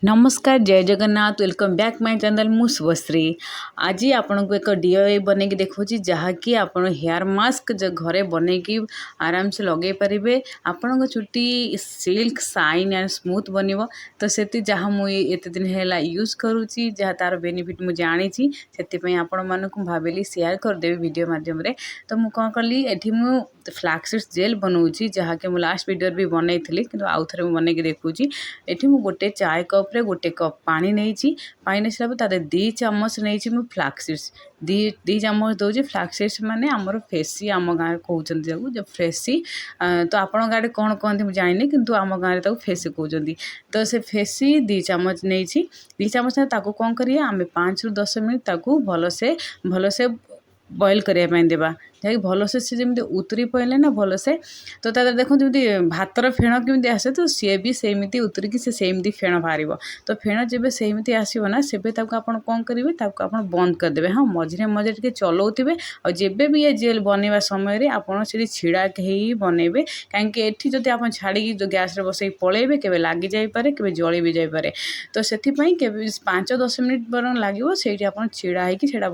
नमस्कार जय Jagannath welcome back my channel मु शुभश्री। आज आपण को एक डीआईवाई बन के देखो जहाँकि आपण हेयर मास्क घरे बन की आराम से लगे पारे। आपण चुटी सिल्क शाइन एंड स्मूथ बन तो से जहाँ मुझे दिन है यूज करुँची जहाँ तार बेनिफिट मुझे जानी से आपण मानक भाविली शेयर करदेवी वीडियो मध्यम तो मुझे कौन कली ये मुझे फ्लैक्स जेल बनाऊँगी जहाँकि मुझे लास्ट वीडियो भी बनई कि आउ थे बन के देखुची। ये मुझे गोटे चाय कप गोटे कप पानी नहीं पानी नहीं सारा तार 2 चामच नहीं मुझे फ्लैक्स दी चामच दूसरी फ्लैक्स माने आमर फेसी आम गाँव कहते जो फेसी तो आपण गाँव कौन कहते मुझे जानी कि आम गाँव फेसी कहते तो से फेसी 2 चामच नहीं 2 चामच कौन करिए आम 5 ରୁ 10 मिनट भलसे बॉयल करने देवा जहाँकि भलसे सी जमी उतरी पड़े ना भलसे तो तार देखो जमी भातर फेण केमी आसे तो सी भी सेमती उतरिकी सेमती फेण बाहर तो फेण जब सेमती आसो ना से आप कौन करेंगे आप बंद करदे। हाँ मझे मझे टे चलाऊे और जब भी ये जेल बनवा समय आपड़ से छिड़ा ही बनइबे कहीं जब आप छाड़ी गैस बस पलैबे के लग जापे के जली भी जापे तो से 5-10 मिनट बर लगे से छिड़ा होड़ा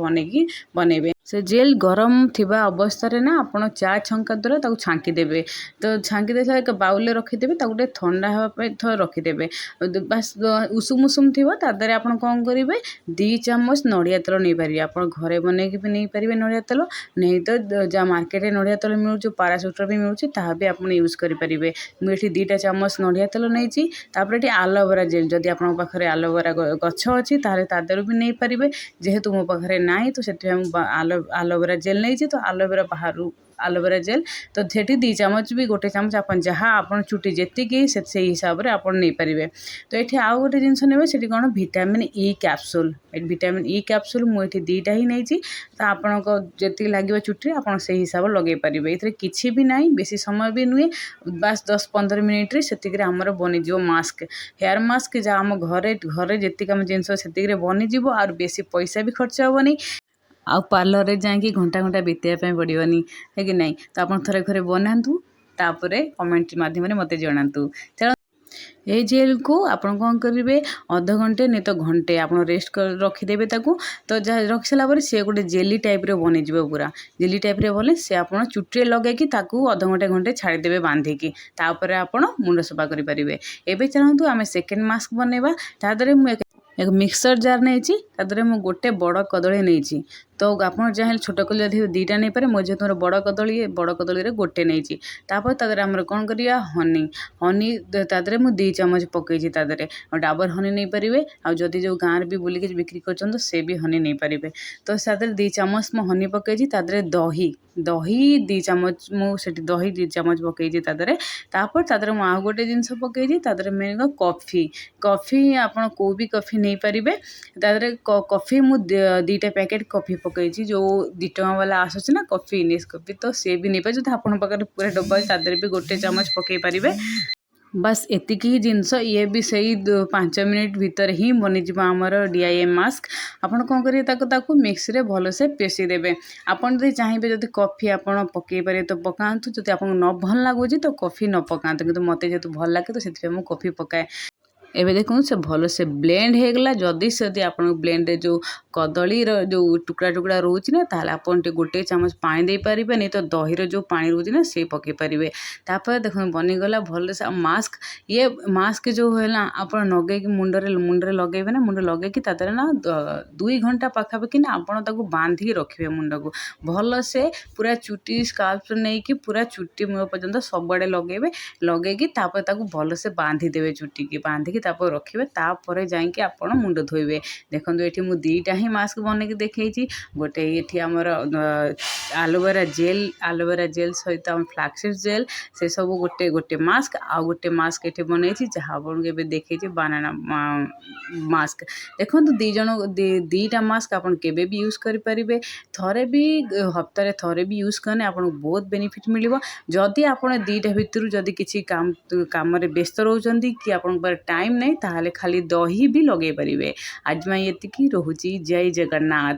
बनइबे। से जेल गरम थिबा अवस्था रे ना आपण चा छंका द्वारा ताको छांकी देबे तो छांकी देला एक बाउल रखिदेबे गोटे ठंडा हाँ रखिदेबे बस उषुम उषुम थी तादे आपण कौन करेंगे 2 चामच नड़िया तेल नहीं पारे आप घरे बन भी नहीं पारे नड़िया तेल नहीं तो जहाँ मार्केट में नड़िया तेल मिलूँ पाराशूटर भी मिलूँ ता भी आप यूज करेंगे। मुझे 2टा चामच नड़िया तेल नहीं तापर आलोवेरा जेल जदि आप आलोवेरा गछ अच्छी तादेर भी नहीं पारे जेहेतु मो पाखे ना तो से आलोवेरा जेल नहीं तो आलोवेरा बाहर आलोवेरा जेल तो सेठी 2 चामच भी गोटे चामच आप जहाँ आप चुटी जीक से हिसाब से आप नहीं पारे। तो ये आउ गोटे जिनस ने से कौन vitamin E capsule vitamin E capsule मुझे 2टा ही नहीं तो आपण जी लगे चुटी आप हिसाब लगे पारे। ये किसी भी ना बेसी समय भी नुहे बस 10-15 मिनिट्रे से आमर बनीज मास्क हेयर मास्क जहाँ आम घरे जी आम जिनस से बनीज और बेसी पैसा भी खर्च हेनी आउ पार्लर रे जाकि घंटा घंटा बीतवाई पड़ोनी है कि नहीं तो आप थे घरे बनातु तापर कमेंट माध्यम मत जनातु। ये जेल को आप कौन करेंगे अध घंटे नहीं तो घंटे आप रेस्ट कर रखिदेवे ताकू तो रखी सारापर सी गोटे जेली टाइप बनीज पूरा जेली टाइप बने से आप चुटे लगे अध घंटे घंटे छाड़ीदेवे बांधिकी तापर आप मुंड सफा करेंगे। एवं चलतु आम सेकेंड मास्क बनवा तादे एक मिक्सर जार नहीं तादे मुझे गोटे बड़ कदली नहीं तो आप चाहे छोट कदली 2टा नहीं पारे मुझे तुम बड़ कदली गोटे नहीं तापर तादे आम कौन करिया हनी तादे मुझे 2 चामच पकई तादे डाबर हनी नहीं पारे आदि जो गाँव भी बुलिक बिक्री कर से भी हनी नहीं पारे तो तादे 2 चामच मु हनी पकई तादे दही 2 चामच मुझे दही 2 चामच पकई तादे तापर तादे मुझे आउ गोटे जिनस पकई तादे मेन कॉफी आप भी कॉफी नहीं पारे तादे कॉफी मु 2टा पैकेट कॉफी पकई जो 2 टଙ୍କା वाला आसूँ ना कॉफी इनिस कॉफी तो सी भी नहीं पारे जो आप पूरा डब्बा तादे भी गोटे चामच पकई पारे। बस एतिकी ही जिनस ये भी सही 5 मिनिट भितर ही बनीज आमर डीआईवाई मास्क आपड़ कौन करेंगे मिक्स रे भल से पेशी देवे आपड़ जो चाहिए जब कॉफी आप पकई पारे तो पकातु जो आपको न भल लगुच तो कॉफी न पकातु कि मत जेहतु भल लगे तो से कॉफी पकाए। एवं देखो से भल से ब्लेंड होगला जदि से आप ब्लेंड जो कदली जो टुकड़ा टुकड़ा रोचे ना ताल आप गोटे चामच पानी दे पारे नहीं तो दही जो पानी रोचे ना से पकई पारे तापर देखो बनीगला भल से मास्क ये मास्क जो है ना आप लगे मुंडे लगे ना मुंड लगे तादे ना 2 घंटा पाखापाखि ना आप बांधिकी रखिए मुंड को भल से पूरा चुटी स्काल्प नहीं कि पूरा चुटी मूल पर्यंत सबुआड़े लगे भल से बांधिदेवे चुटी की बांधिकी तापर रखिए तापर जाइए आप मुंड धोइबे। देखो ये मुझे 2टा ही मास्क बन के देखी गोटे ये आमर आलोवेरा जेल सहित फ्लैक्स जेल से सब गोटे गोटे मास्क आ गोटे मास्क ये बनई जहाँ आपको देखी बानाना मास्क देखो 2टा मास्क आप भी यूज करेंगे थे भी हफ्ते थे भी यूज करने आपको बहुत बेनिफिट मिल जदि आप 2टा भितर जदि किसी काम व्यस्त रोचंती कि आप टाइम नहीं ताहले खाली दही भी लगे पारे। आज मैं ये रोची जय जगन्नाथ।